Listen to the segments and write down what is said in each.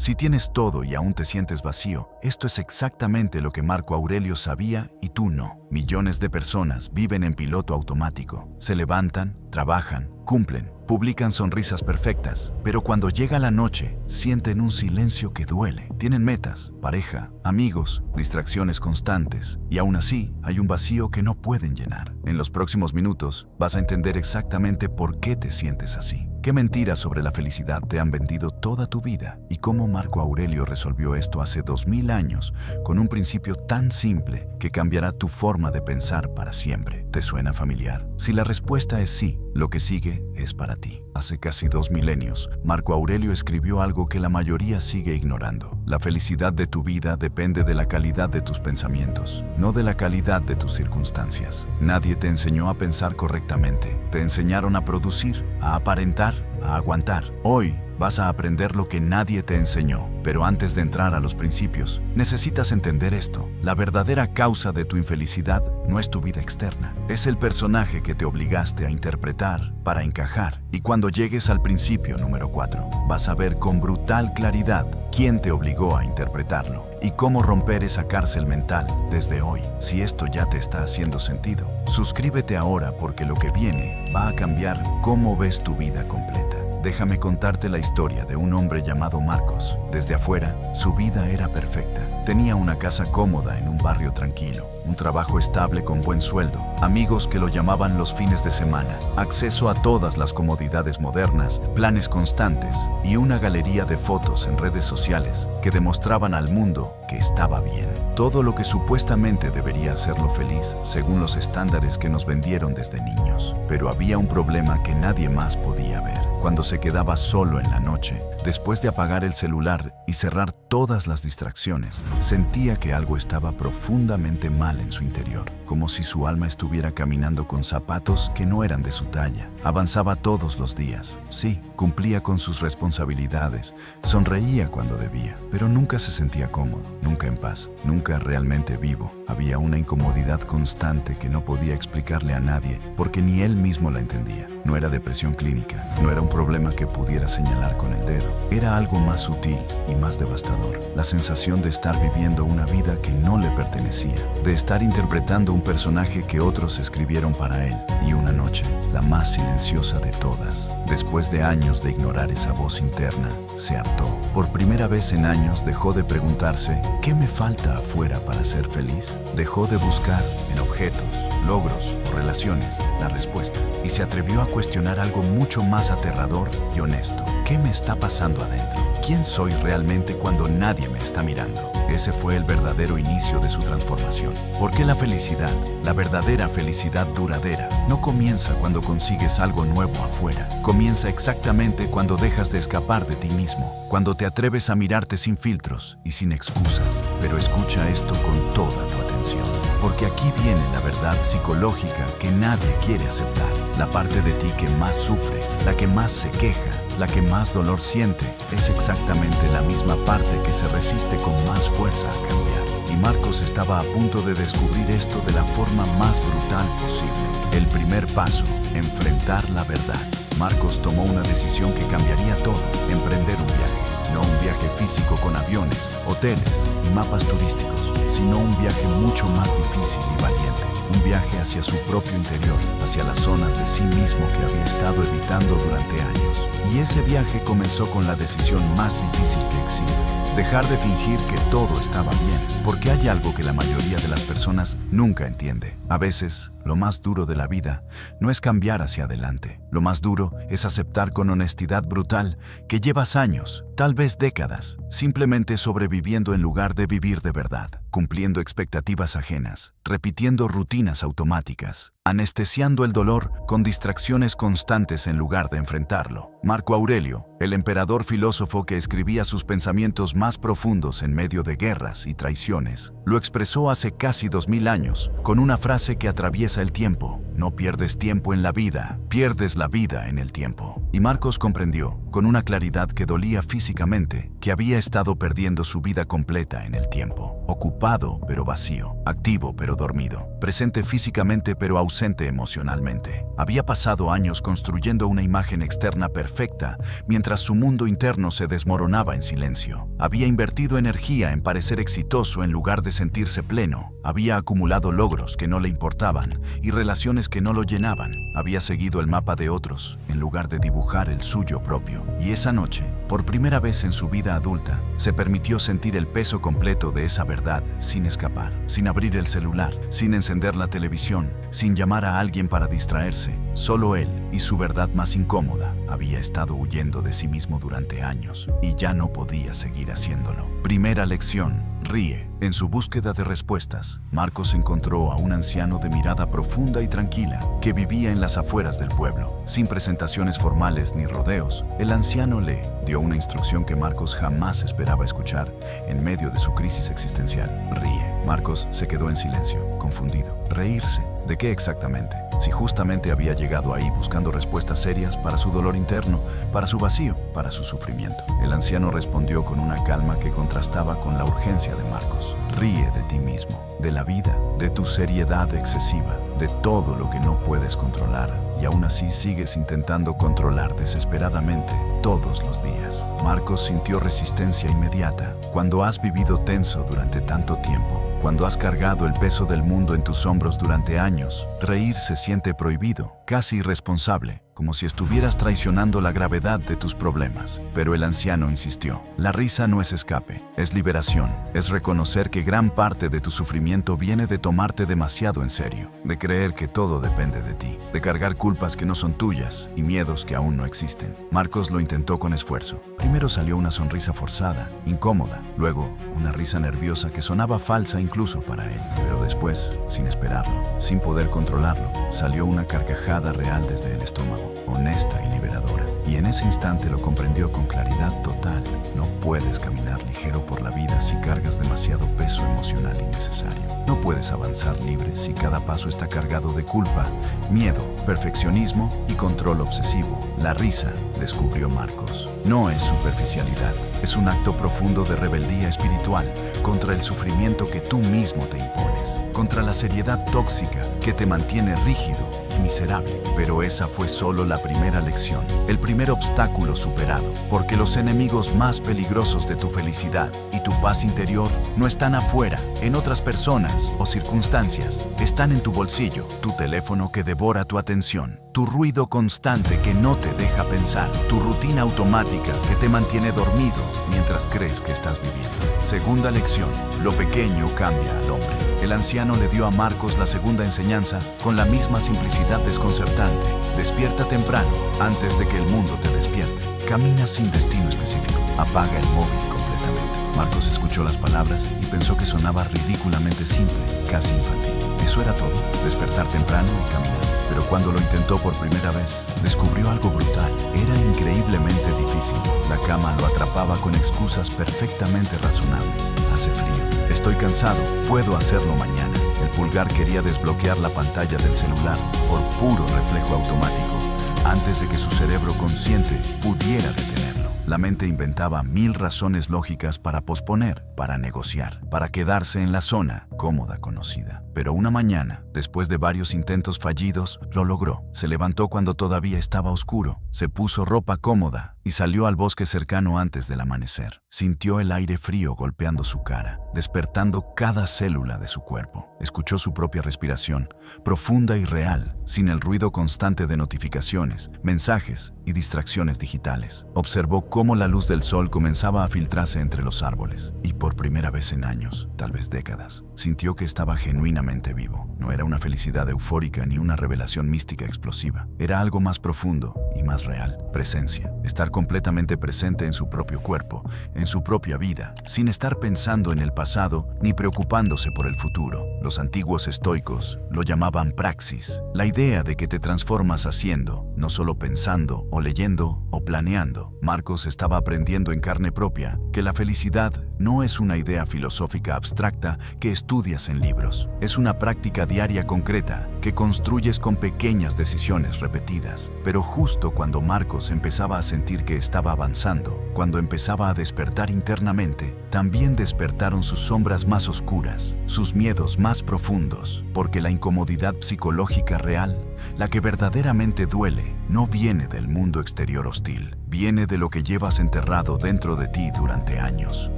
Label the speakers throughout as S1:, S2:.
S1: Si tienes todo y aún te sientes vacío, esto es exactamente lo que Marco Aurelio sabía y tú no. Millones de personas viven en piloto automático. Se levantan, trabajan, cumplen, publican sonrisas perfectas, pero cuando llega la noche, sienten un silencio que duele. Tienen metas, pareja, amigos, distracciones constantes, y aún así hay un vacío que no pueden llenar. En los próximos minutos vas a entender exactamente por qué te sientes así. ¿Qué mentiras sobre la felicidad te han vendido toda tu vida? ¿Y cómo Marco Aurelio resolvió esto hace 2000 años con un principio tan simple que cambiará tu forma de pensar para siempre? ¿Te suena familiar? Si la respuesta es sí, lo que sigue es para ti. Hace casi 2 milenios, Marco Aurelio escribió algo que la mayoría sigue ignorando. La felicidad de tu vida depende de la calidad de tus pensamientos, no de la calidad de tus circunstancias. Nadie te enseñó a pensar correctamente. Te enseñaron a producir, a aparentar, a aguantar. Hoy vas a aprender lo que nadie te enseñó. Pero antes de entrar a los principios, necesitas entender esto. La verdadera causa de tu infelicidad no es tu vida externa. Es el personaje que te obligaste a interpretar para encajar. Y cuando llegues al principio número 4, vas a ver con brutal claridad quién te obligó a interpretarlo y cómo romper esa cárcel mental desde hoy. Si esto ya te está haciendo sentido, suscríbete ahora porque lo que viene va a cambiar cómo ves tu vida completa. Déjame contarte la historia de un hombre llamado Marcos. Desde afuera, su vida era perfecta. Tenía una casa cómoda en un barrio tranquilo, un trabajo estable con buen sueldo, amigos que lo llamaban los fines de semana, acceso a todas las comodidades modernas, planes constantes y una galería de fotos en redes sociales que demostraban al mundo que estaba bien. Todo lo que supuestamente debería hacerlo feliz según los estándares que nos vendieron desde niños. Pero había un problema que nadie más podía ver. Cuando se quedaba solo en la noche, después de apagar el celular y cerrar todas las distracciones, sentía que algo estaba profundamente mal en su interior, como si su alma estuviera caminando con zapatos que no eran de su talla. Avanzaba todos los días, sí, cumplía con sus responsabilidades, sonreía cuando debía, pero nunca se sentía cómodo, nunca en paz, nunca realmente vivo. Había una incomodidad constante que no podía explicarle a nadie, porque ni él mismo la entendía. No era depresión clínica, no era un problema que pudiera señalar con el dedo, era algo más sutil y más devastador. La sensación de estar viviendo una vida que no le pertenecía, de estar interpretando un personaje que otros escribieron para él. Y una noche, la más silenciosa de todas, después de años de ignorar esa voz interna, se hartó. Por primera vez en años dejó de preguntarse ¿qué me falta afuera para ser feliz? Dejó de buscar en objetos, logros o relaciones la respuesta y se atrevió a cuestionar algo mucho más aterrador y honesto. ¿Qué me está pasando adentro? ¿Quién soy realmente cuando nadie me está mirando? Ese fue el verdadero inicio de su transformación. Porque la felicidad, la verdadera felicidad duradera, no comienza cuando consigues algo nuevo afuera. Comienza exactamente cuando dejas de escapar de ti mismo, cuando te atreves a mirarte sin filtros y sin excusas. Pero escucha esto con toda tu atención, porque aquí viene la verdad psicológica que nadie quiere aceptar. La parte de ti que más sufre, la que más se queja, la que más dolor siente, es exactamente la misma parte que se resiste con más fuerza a cambiar. Y Marcos estaba a punto de descubrir esto de la forma más brutal posible. El primer paso, enfrentar la verdad. Marcos tomó una decisión que cambiaría todo, emprender un viaje. No un viaje físico con aviones, hoteles y mapas turísticos, sino un viaje mucho más difícil y valiente. Un viaje hacia su propio interior, hacia las zonas de sí mismo que había estado evitando durante años. Y ese viaje comenzó con la decisión más difícil que existe. Dejar de fingir que todo estaba bien, porque hay algo que la mayoría de las personas nunca entiende. A veces, lo más duro de la vida no es cambiar hacia adelante. Lo más duro es aceptar con honestidad brutal que llevas años, tal vez décadas, simplemente sobreviviendo en lugar de vivir de verdad, cumpliendo expectativas ajenas, repitiendo rutinas automáticas, anestesiando el dolor con distracciones constantes en lugar de enfrentarlo. Marco Aurelio, el emperador filósofo que escribía sus pensamientos más profundos en medio de guerras y traiciones, lo expresó hace casi 2000 años con una frase que atraviesa el tiempo: no pierdes tiempo en la vida, pierdes la vida en el tiempo. Y Marcos comprendió, con una claridad que dolía físicamente, que había estado perdiendo su vida completa en el tiempo, ocupado ocupado pero vacío, activo pero dormido, presente físicamente pero ausente emocionalmente. Había pasado años construyendo una imagen externa perfecta, mientras su mundo interno se desmoronaba en silencio. Había invertido energía en parecer exitoso en lugar de sentirse pleno. Había acumulado logros que no le importaban y relaciones que no lo llenaban. Había seguido el mapa de otros en lugar de dibujar el suyo propio. Y esa noche, por primera vez en su vida adulta, se permitió sentir el peso completo de esa verdad sin escapar, sin abrir el celular, sin encender la televisión, sin llamar a alguien para distraerse. Solo él y su verdad más incómoda. Había estado huyendo de sí mismo durante años y ya no podía seguir haciéndolo. Primera lección: ríe. En su búsqueda de respuestas, Marcos encontró a un anciano de mirada profunda y tranquila que vivía en las afueras del pueblo. Sin presentaciones formales ni rodeos, el anciano le dio una instrucción que Marcos jamás esperaba escuchar en medio de su crisis existencial. Ríe. Marcos se quedó en silencio, confundido. ¿Reírse? ¿De qué exactamente? Si justamente había llegado ahí buscando respuestas serias para su dolor interno, para su vacío, para su sufrimiento. El anciano respondió con una calma que contrastaba con la urgencia de Marcos. Ríe de ti mismo, de la vida, de tu seriedad excesiva, de todo lo que no puedes controlar, y aún así sigues intentando controlar desesperadamente todos los días. Marcos sintió resistencia inmediata. Cuando has vivido tenso durante tanto tiempo, cuando has cargado el peso del mundo en tus hombros durante años, reír se siente prohibido, casi irresponsable, como si estuvieras traicionando la gravedad de tus problemas. Pero el anciano insistió. La risa no es escape, es liberación. Es reconocer que gran parte de tu sufrimiento viene de tomarte demasiado en serio, de creer que todo depende de ti, de cargar culpas que no son tuyas y miedos que aún no existen. Marcos lo intentó con esfuerzo. Primero salió una sonrisa forzada, incómoda, luego una risa nerviosa que sonaba falsa incluso para él. Pero después, sin esperarlo, sin poder controlarlo, salió una carcajada real desde el estómago, honesta y liberadora. Y en ese instante lo comprendió con claridad total. No puedes caminar ligero por la vida si cargas demasiado peso emocional innecesario. No puedes avanzar libre si cada paso está cargado de culpa, miedo, perfeccionismo y control obsesivo. La risa, descubrió Marcos, no es superficialidad. Es un acto profundo de rebeldía espiritual contra el sufrimiento que tú mismo te impones, contra la seriedad tóxica que te mantiene rígido y miserable. Pero esa fue solo la primera lección, el primer obstáculo superado, porque los enemigos más peligrosos de tu felicidad y tu paz interior no están afuera, en otras personas o circunstancias. Están en tu bolsillo, tu teléfono que devora tu atención, tu ruido constante que no te deja pensar, tu rutina automática que te mantiene dormido mientras crees que estás viviendo. Segunda lección: lo pequeño cambia al hombre. El anciano le dio a Marcos la segunda enseñanza con la misma simplicidad desconcertante. Despierta temprano, antes de que el mundo te despierte. Camina sin destino específico. Apaga el móvil completamente. Marcos escuchó las palabras y pensó que sonaba ridículamente simple, casi infantil. Eso era todo, despertar temprano y caminar. Pero cuando lo intentó por primera vez, descubrió algo brutal. Era increíblemente difícil. La cama lo atrapaba con excusas perfectamente razonables. Hace frío, estoy cansado, puedo hacerlo mañana. El pulgar quería desbloquear la pantalla del celular por puro reflejo automático, antes de que su cerebro consciente pudiera detenerlo. La mente inventaba 1000 razones lógicas para posponer, para negociar, para quedarse en la zona cómoda conocida. Pero una mañana, después de varios intentos fallidos, lo logró. Se levantó cuando todavía estaba oscuro, se puso ropa cómoda y salió al bosque cercano antes del amanecer. Sintió el aire frío golpeando su cara, despertando cada célula de su cuerpo. Escuchó su propia respiración, profunda y real, sin el ruido constante de notificaciones, mensajes y distracciones digitales. Observó cómo la luz del sol comenzaba a filtrarse entre los árboles, y por primera vez en años, tal vez décadas, sintió que estaba genuinamente vivo. No era una felicidad eufórica ni una revelación mística explosiva. Era algo más profundo y más real. Presencia. Estar completamente presente en su propio cuerpo, en su propia vida, sin estar pensando en el pasado ni preocupándose por el futuro. Los antiguos estoicos lo llamaban praxis, la idea de que te transformas haciendo, no solo pensando o leyendo o planeando. Marcos estaba aprendiendo en carne propia que la felicidad no es una idea filosófica abstracta que estudias en libros. Es una práctica diaria concreta que construyes con pequeñas decisiones repetidas. Pero justo justo cuando Marcos empezaba a sentir que estaba avanzando, cuando empezaba a despertar internamente, también despertaron sus sombras más oscuras, sus miedos más profundos, porque la incomodidad psicológica real, la que verdaderamente duele, no viene del mundo exterior hostil, viene de lo que llevas enterrado dentro de ti durante años.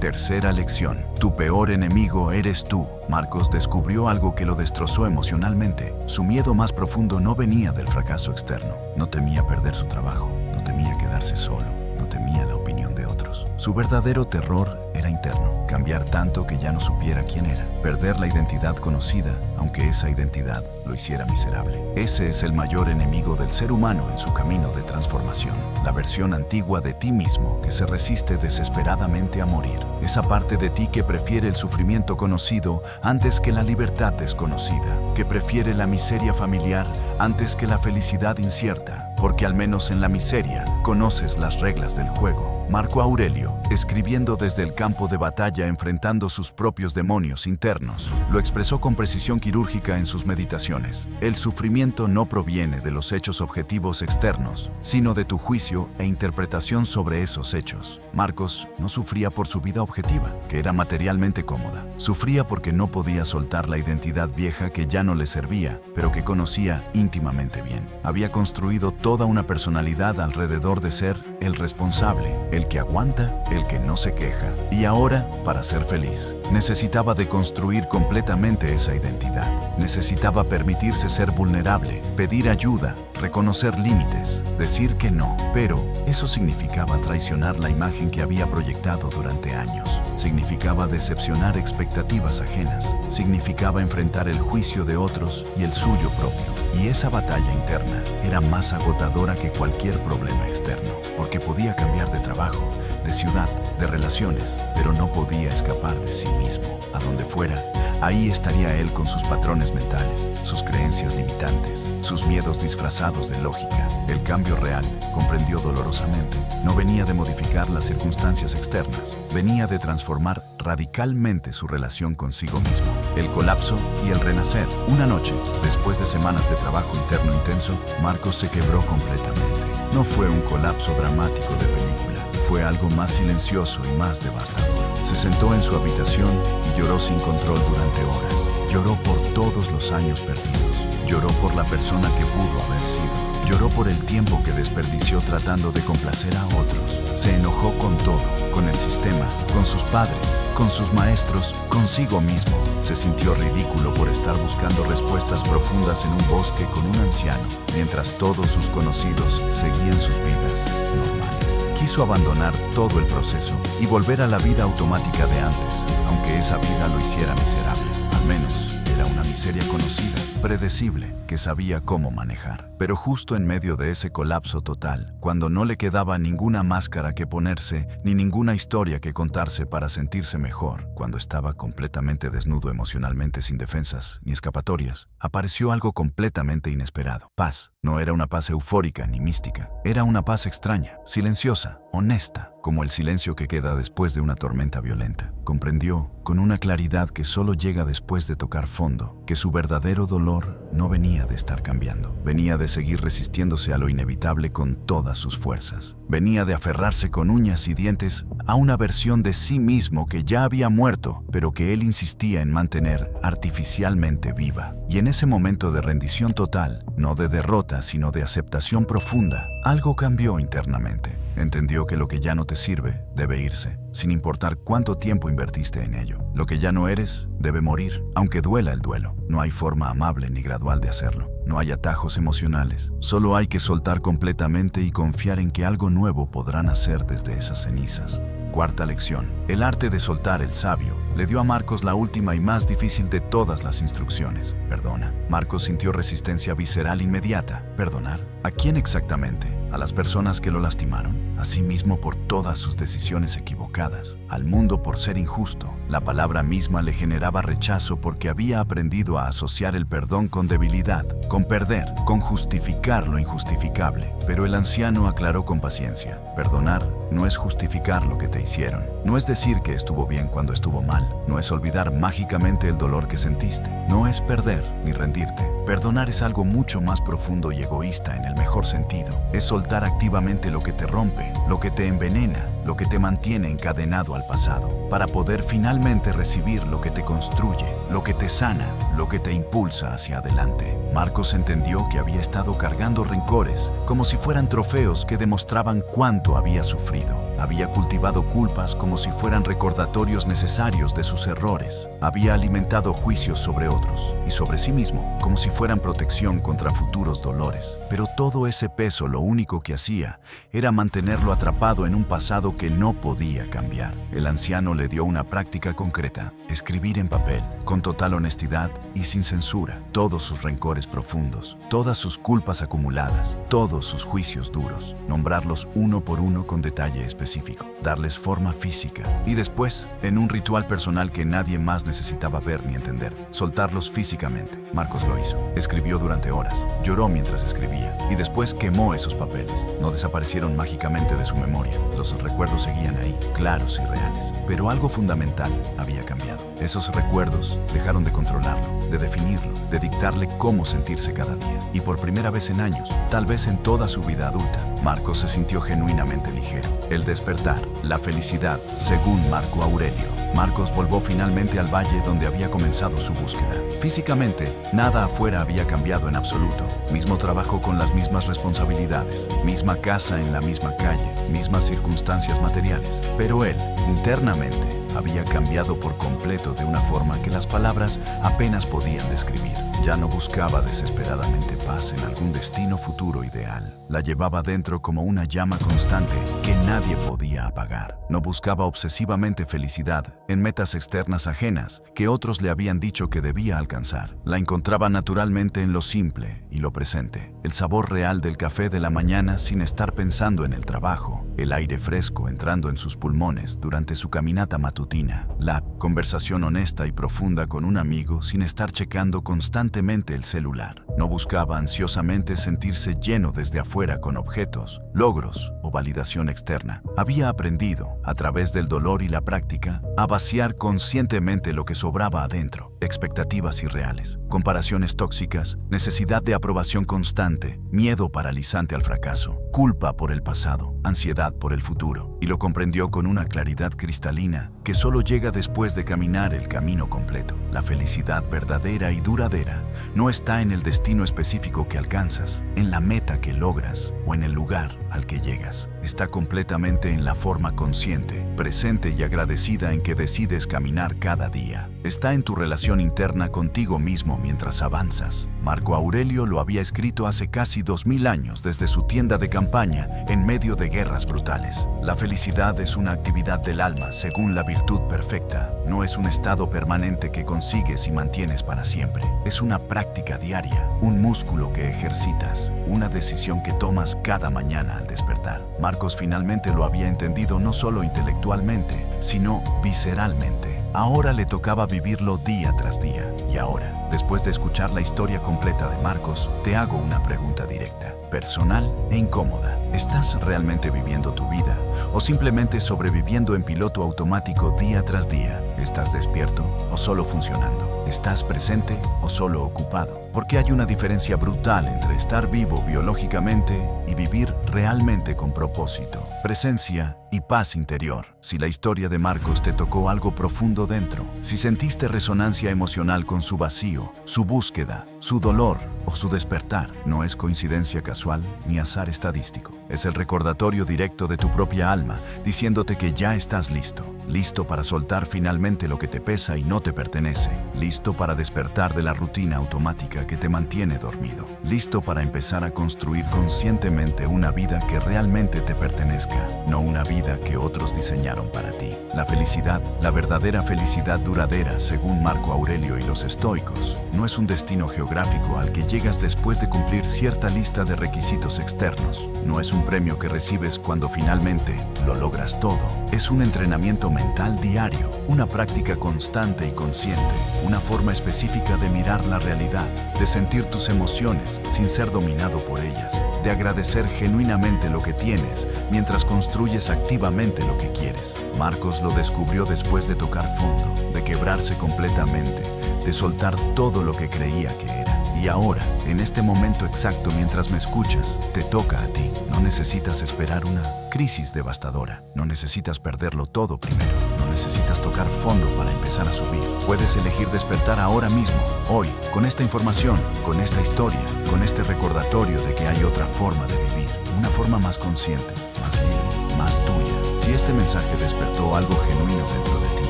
S1: Tercera lección: tu peor enemigo eres tú. Marcos descubrió algo que lo destrozó emocionalmente. Su miedo más profundo no venía del fracaso externo. No temía perder su trabajo, no temía quedarse solo, no temía la opinión de otros. Su verdadero terror era interno, cambiar tanto que ya no supiera quién era, perder la identidad conocida, aunque esa identidad lo hiciera miserable. Ese es el mayor enemigo del ser humano en su camino de transformación, la versión antigua de ti mismo que se resiste desesperadamente a morir, esa parte de ti que prefiere el sufrimiento conocido antes que la libertad desconocida, que prefiere la miseria familiar antes que la felicidad incierta, porque al menos en la miseria conoces las reglas del juego. Marco Aurelio, escribiendo desde el campo de batalla enfrentando sus propios demonios internos, lo expresó con precisión quirúrgica en sus meditaciones. El sufrimiento no proviene de los hechos objetivos externos, sino de tu juicio e interpretación sobre esos hechos. Marcos no sufría por su vida objetiva, que era materialmente cómoda. Sufría porque no podía soltar la identidad vieja que ya no le servía, pero que conocía íntimamente bien. Había construido toda una personalidad alrededor de ser el responsable, el que aguanta, el que no se queja. Y ahora, para ser feliz, necesitaba deconstruir completamente esa identidad. Necesitaba permitirse ser vulnerable, pedir ayuda, reconocer límites, decir que no. Pero eso significaba traicionar la imagen que había proyectado durante años. Significaba decepcionar expectativas ajenas. Significaba enfrentar el juicio de otros y el suyo propio. Y esa batalla interna era más agotadora que cualquier problema externo, porque podía cambiar de trabajo, de ciudad, de relaciones, pero no podía escapar de sí mismo. A donde fuera, ahí estaría él con sus patrones mentales, sus creencias limitantes, sus miedos disfrazados de lógica. El cambio real, comprendió dolorosamente, no venía de modificar las circunstancias externas, venía de transformar radicalmente su relación consigo mismo. El colapso y el renacer. Una noche, después de semanas de trabajo interno intenso, Marcos se quebró completamente. No fue un colapso dramático de película, fue algo más silencioso y más devastador. Se sentó en su habitación y lloró sin control durante horas. Lloró por todos los años perdidos. Lloró por la persona que pudo haber sido. Lloró por el tiempo que desperdició tratando de complacer a otros. Se enojó con todo, con el sistema, con sus padres, con sus maestros, consigo mismo. Se sintió ridículo por estar buscando respuestas profundas en un bosque con un anciano, mientras todos sus conocidos seguían sus vidas normales. Quiso abandonar todo el proceso y volver a la vida automática de antes, aunque esa vida lo hiciera miserable. Al menos era una miseria conocida, predecible, que sabía cómo manejar. Pero justo en medio de ese colapso total, cuando no le quedaba ninguna máscara que ponerse, ni ninguna historia que contarse para sentirse mejor, cuando estaba completamente desnudo emocionalmente sin defensas ni escapatorias, apareció algo completamente inesperado. Paz. No era una paz eufórica ni mística, era una paz extraña, silenciosa, honesta, como el silencio que queda después de una tormenta violenta. Comprendió, con una claridad que solo llega después de tocar fondo, que su verdadero dolor no venía de estar cambiando, venía de seguir resistiéndose a lo inevitable con todas sus fuerzas. Venía de aferrarse con uñas y dientes a una versión de sí mismo que ya había muerto, pero que él insistía en mantener artificialmente viva. Y en ese momento de rendición total, no de derrota, sino de aceptación profunda, algo cambió internamente. Entendió que lo que ya no te sirve debe irse, sin importar cuánto tiempo invertiste en ello. Lo que ya no eres debe morir, aunque duela el duelo. No hay forma amable ni gradual de hacerlo. No hay atajos emocionales. Solo hay que soltar completamente y confiar en que algo nuevo podrá nacer desde esas cenizas. Cuarta lección. El arte de soltar el sabio le dio a Marcos la última y más difícil de todas las instrucciones. Perdona. Marcos sintió resistencia visceral inmediata. ¿Perdonar? ¿A quién exactamente? ¿A las personas que lo lastimaron? ¿A sí mismo por todas sus decisiones equivocadas? ¿Al mundo por ser injusto? La palabra misma le generaba rechazo porque había aprendido a asociar el perdón con debilidad, con perder, con justificar lo injustificable. Pero el anciano aclaró con paciencia. Perdonar no es justificar lo que te hicieron. No es decir que estuvo bien cuando estuvo mal. no es olvidar mágicamente el dolor que sentiste, no es perder ni rendirte. Perdonar es algo mucho más profundo y egoísta en el mejor sentido. Es soltar activamente lo que te rompe, lo que te envenena, lo que te mantiene encadenado al pasado, para poder finalmente recibir lo que te construye, lo que te sana, lo que te impulsa hacia adelante. Marcos entendió que había estado cargando rencores como si fueran trofeos que demostraban cuánto había sufrido. Había cultivado culpas como si fueran recordatorios necesarios de sus errores. Había alimentado juicios sobre otros y sobre sí mismo como si fueran protección contra futuros dolores. Pero todo ese peso lo único que hacía era mantenerlo atrapado en un pasado que no podía cambiar. El anciano le dio una práctica concreta: escribir en papel, con total honestidad y sin censura, todos sus rencores profundos, todas sus culpas acumuladas, todos sus juicios duros, nombrarlos uno por uno con detalle específico, darles forma física y después, en un ritual personal que nadie más necesitaba ver ni entender, soltarlos físicamente. Marcos lo hizo. Escribió durante horas, lloró mientras escribía y después quemó esos papeles. No desaparecieron mágicamente de su memoria. Los recuerdos seguían ahí, claros y reales. Pero algo fundamental había cambiado. Esos recuerdos dejaron de controlarlo, de definirlo, de dictarle cómo sentirse cada día. Y por primera vez en años, tal vez en toda su vida adulta, Marcos se sintió genuinamente ligero. El despertar, la felicidad, según Marco Aurelio. Marcos volvió finalmente al valle donde había comenzado su búsqueda. Físicamente, nada afuera había cambiado en absoluto. Mismo trabajo con las mismas responsabilidades, misma casa en la misma calle, mismas circunstancias materiales. Pero él, internamente, había cambiado por completo de una forma que las palabras apenas podían describir. Ya no buscaba desesperadamente paz en algún destino futuro ideal. La llevaba dentro como una llama constante que nadie podía apagar. No buscaba obsesivamente felicidad en metas externas ajenas que otros le habían dicho que debía alcanzar. La encontraba naturalmente en lo simple y lo presente. El sabor real del café de la mañana sin estar pensando en el trabajo. El aire fresco entrando en sus pulmones durante su caminata matutina. La conversación honesta y profunda con un amigo sin estar checando constantemente el celular. No buscaba ansiosamente sentirse lleno desde afuera con objetos, logros o validación externa. Había aprendido, a través del dolor y la práctica, a vaciar conscientemente lo que sobraba adentro. Expectativas irreales, comparaciones tóxicas, necesidad de aprobación constante, miedo paralizante al fracaso, culpa por el pasado, ansiedad por el futuro. Y lo comprendió con una claridad cristalina que solo llega después de caminar el camino completo. La felicidad verdadera y duradera no está en el destino específico que alcanzas, en la meta que logras o en el lugar al que llegas. Está completamente en la forma consciente, presente y agradecida en que decides caminar cada día. Está en tu relación interna contigo mismo mientras avanzas. Marco Aurelio lo había escrito hace casi 2000 años desde su tienda de campaña en medio de guerras brutales. La felicidad es una actividad del alma según la virtud perfecta. No es un estado permanente que consigues y mantienes para siempre. Es una práctica diaria, un músculo que ejercitas, una decisión que tomas cada mañana al despertar. Marcos finalmente lo había entendido no solo intelectualmente, sino visceralmente. Ahora le tocaba vivirlo día tras día. Y ahora, después de escuchar la historia completa de Marcos, te hago una pregunta directa, personal e incómoda. ¿Estás realmente viviendo tu vida o simplemente sobreviviendo en piloto automático día tras día? ¿Estás despierto o solo funcionando? ¿Estás presente o solo ocupado? Porque hay una diferencia brutal entre estar vivo biológicamente y vivir realmente con propósito, presencia y paz interior. Si la historia de Marcos te tocó algo profundo dentro, si sentiste resonancia emocional con su vacío, su búsqueda, su dolor o su despertar, no es coincidencia casual ni azar estadístico. Es el recordatorio directo de tu propia alma, diciéndote que ya estás listo. Listo para soltar finalmente lo que te pesa y no te pertenece. Listo para despertar de la rutina automática que te mantiene dormido. Listo para empezar a construir conscientemente una vida que realmente te pertenezca, no una vida que otros diseñaron para ti. La felicidad, la verdadera felicidad duradera, según Marco Aurelio y los estoicos, no es un destino geográfico al que llegas después de cumplir cierta lista de requisitos externos. No es un premio que recibes cuando finalmente lo logras todo. Es un entrenamiento mental diario, una práctica constante y consciente, una forma específica de mirar la realidad, de sentir tus emociones sin ser dominado por ellas, de agradecer genuinamente lo que tienes mientras construyes activamente lo que quieres. Marcos lo descubrió después de tocar fondo, de quebrarse completamente, de soltar todo lo que creía que era. Y ahora, en este momento exacto mientras me escuchas, te toca a ti. No necesitas esperar una crisis devastadora. No necesitas perderlo todo primero. No necesitas tocar fondo para empezar a subir. Puedes elegir despertar ahora mismo, hoy, con esta información, con esta historia, con este recordatorio de que hay otra forma de vivir. Una forma más consciente, más libre, más tuya. Si este mensaje despertó algo genuino dentro de ti,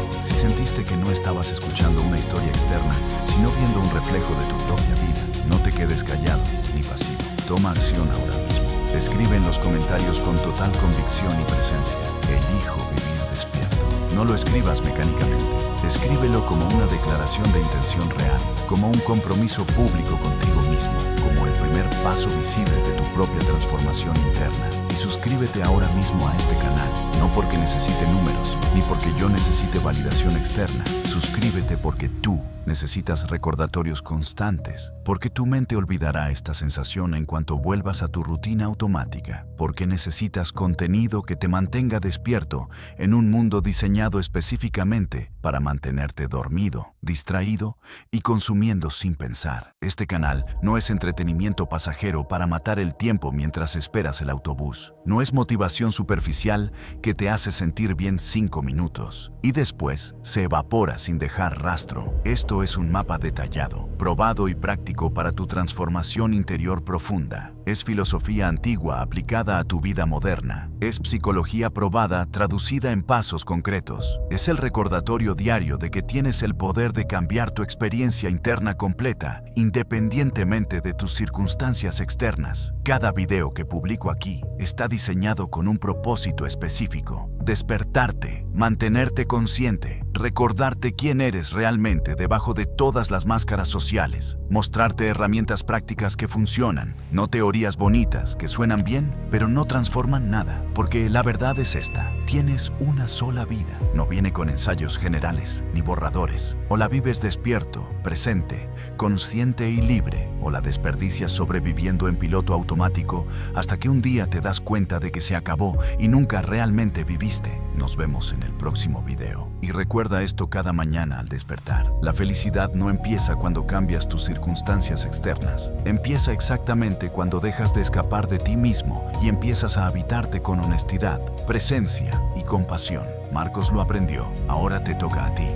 S1: si sentiste que no estabas escuchando una historia externa, sino viendo un reflejo de tu propia vida, no te quedes callado ni pasivo. Toma acción ahora mismo. Escribe en los comentarios con total convicción y presencia: elijo vivir despierto. No lo escribas mecánicamente. Escríbelo como una declaración de intención real, como un compromiso público contigo mismo, como el primer paso visible de tu propia transformación interna. Y suscríbete ahora mismo a este canal, no porque necesite números, ni porque yo necesite validación externa. Suscríbete porque tú necesitas recordatorios constantes, porque tu mente olvidará esta sensación en cuanto vuelvas a tu rutina automática, porque necesitas contenido que te mantenga despierto en un mundo diseñado específicamente para mantenerte dormido, distraído y consumiendo sin pensar. Este canal no es entretenimiento pasajero para matar el tiempo mientras esperas el autobús. No es motivación superficial que te hace sentir bien 5 minutos y después se evapora sin dejar rastro. Esto es un mapa detallado, probado y práctico para tu transformación interior profunda. Es filosofía antigua aplicada a tu vida moderna. Es psicología probada traducida en pasos concretos. Es el recordatorio diario de que tienes el poder de cambiar tu experiencia interna completa, independientemente de tus circunstancias externas. Cada video que publico aquí está diseñado con un propósito específico: despertarte, mantenerte consciente, recordarte quién eres realmente debajo de todas las máscaras sociales, mostrarte herramientas prácticas que funcionan, no teorías bonitas que suenan bien, pero no transforman nada, porque la verdad es esta: tienes una sola vida. No viene con ensayos generales ni borradores. O la vives despierto, presente, consciente y libre, o la desperdicias sobreviviendo en piloto automático hasta que un día te das cuenta de que se acabó y nunca realmente viviste. Nos vemos en el próximo video. Y recuerda esto cada mañana al despertar: la felicidad no empieza cuando cambias tus circunstancias externas. Empieza exactamente cuando dejas de escapar de ti mismo y empiezas a habitarte con honestidad, presencia y compasión. Marcos lo aprendió. Ahora te toca a ti.